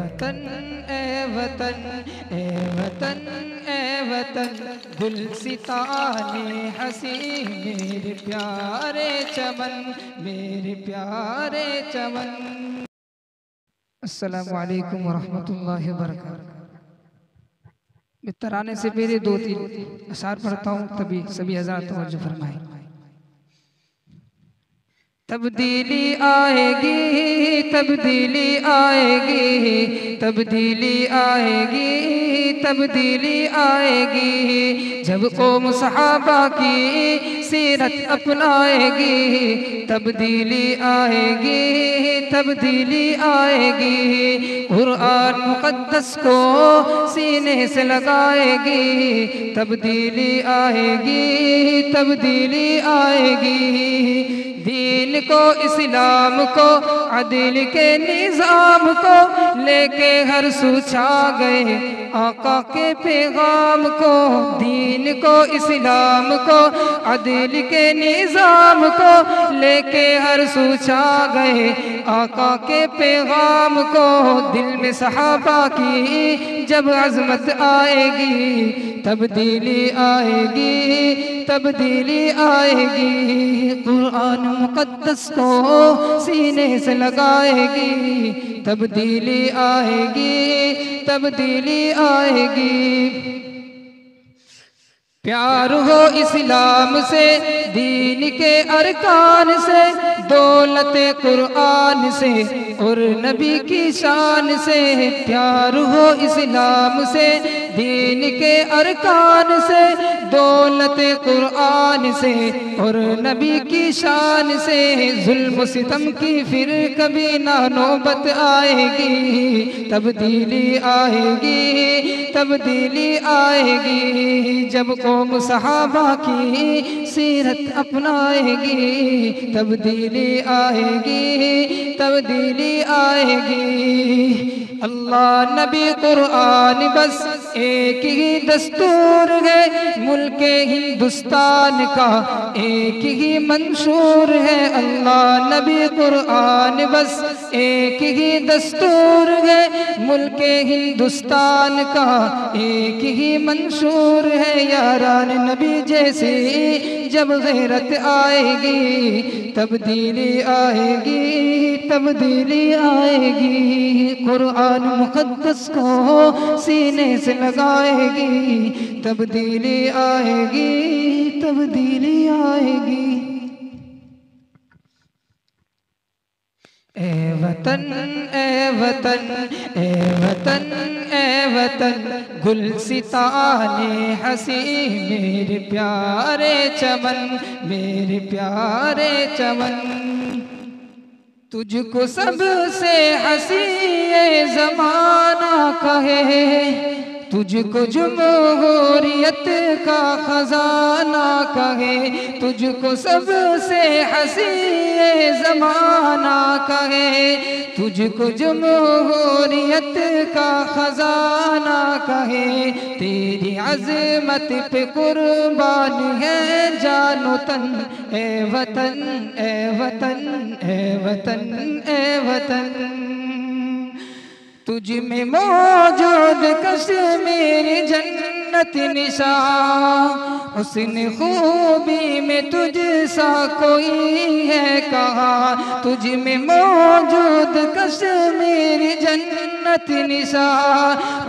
वतन ए वतन ए वतन ए वतन गुलसिताने हसी मेरे प्यारे चमन मेरे प्यारे चमन। अस्सलामु अलैकुम वरहमतुल्लाहि वबरकातुहू। मैं तराने से पहले 2-3 अशार पढ़ता हूँ, तभी सभी हज़रात तवज्जो फरमाएं। तब्दीली आएगी तब्दीली आएगी तब्दीली आएगी तब्दीली आएगी जब कौम सहाबा की सीरत अपनाएगी। तब्दीली आएगी तब्दीली आएगी कुरान मुक़द्दस को सीने से लगाएगी। तब्दीली आएगी तब्दीली आएगी दीन को इस्लाम को अदल के निज़ाम को लेके हर सू छा गए आका के पैगाम को। दीन को इस्लाम को अदल के निज़ाम को लेके हर सू छा गए आका के पैगाम को। दिल में सहाबा की जब अज़मत आएगी तब्दीली आएगी तब्दीली आएगी कुरान मुक़द्दस को सीने से लगाएगी। तब्दीली आएगी तब्दीली आएगी। प्यार हो इस्लाम से दीन के अरकान से दौलत कुरान से और नबी की शान से। प्यार हो इस्लाम से दीन के अरकान से दौलत कुरान से और नबी की शान से। जुल्म सितम की फिर कभी ना नौबत आएगी। तब्दीली आएगी तब्दीली आएगी जब कौम सहाबा की सीरत अपनाएगी। तब्दीली आएगी तब्दीली आएगी। अल्लाह नबी कुरान बस एक ही दस्तूर है मुल्के हिंदुस्तान का एक ही मंशूर है। अल्लाह नबी कुरान बस एक ही दस्तूर है मुल्के हिंदुस्तान का एक ही मंशूर है। यारान नबी जैसे जब गैरत आएगी तब्दीली आएगी तब्दीली आएगी कुरान मुक़द्दस को सीने से लगाएगी। तब्दीली आएगी तब्दीली आएगी। ए वतन ए वतन ए वतन ए वतन गुलसिताने हसी मेरे प्यारे चमन मेरे प्यारे चमन। तुझको सबसे हसी ये ज़माना कहे तुझको जमहूरियत का खजाना कहे। तुझको सबसे हसी ये ज़माना कहे तुझको जमहूरियत का खजाना कहे। तेरी अज़मत पे कुर्बान है जानो तन ए वतन ए वतन ए वतन ए वतन। तुझ में मौजूद कश्मीर जन्नत निशा हुस्न खूबी में तुझ सा कोई है कहाँ। तुझ में मौजूद कश्मीर जन्नत निशा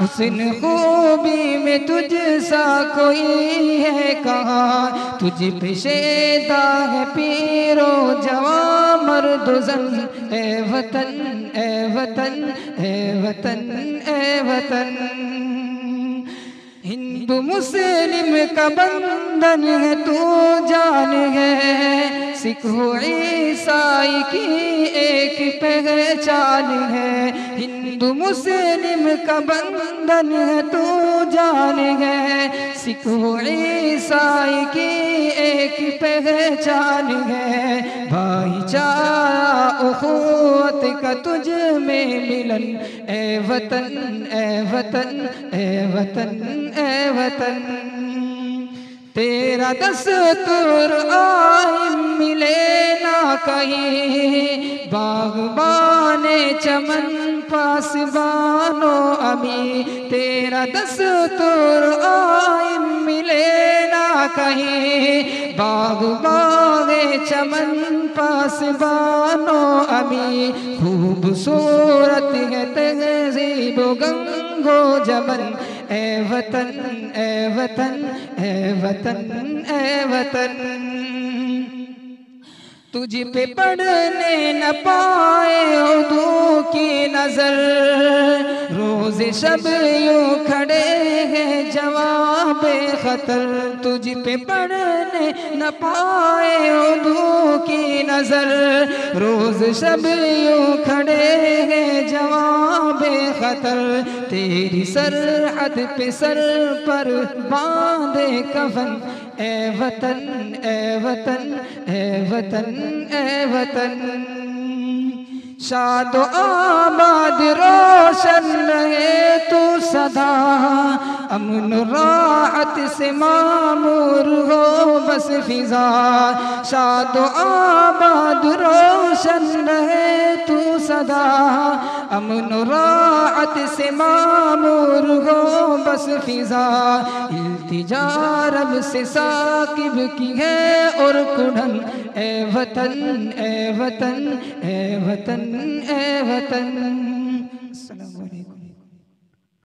हुस्न खूबी में तुझ सा कोई है कहाँ। तुझ पे शेदा है पीरो जवां मर्द ज़न ए वतन ए वतन ए वतन ए वतन। हिंदू मुस्लिम का बंधन है तू जान है सिख हो ईसाई की एक पहचान है। हिंदू मुस्लिम का बंधन है तू जान है सिख हो ईसाई की एक पहचान है। भाईचारा उखुवत का तुझ में मिलन ए वतन ए वतन ए वतन ए वतन। तेरा दस्तूर आइम मिले ना कहीं, बागबाने चमन पासबानो अमी। तेरा दस्तूर आइम मिले ना कहीं, बागबाने चमन पासबानो अमी। खूबसूरत है तहज़ीब गंगो जमन, ए वतन ए वतन ए वतन ए वतन। तुझ पे पढ़ने न पाए उर्दू की नजर, रोज़ शब यूं खड़े हैं जवाब खतर। तुझ पे पढ़ने न पाए उर्दू की नजर, रोज़ शब यूं खड़े हैं जवाब खतर। तेरी सरहद पे सर पर बांधे कफन, ए वतन ए वतन ए वतन ए वतन। शादो आबाद रोशन रहे तू सदा, अमन राहत से मामूर हो बस फिजा। शादो आबाद रोशन रहे तू सदा, अमन राहत से मामूर हो बस फिजा। इल्तिजा रब से साकिब की है और कुढ़न, ए वतन ए वतन ए वतन ए वतन।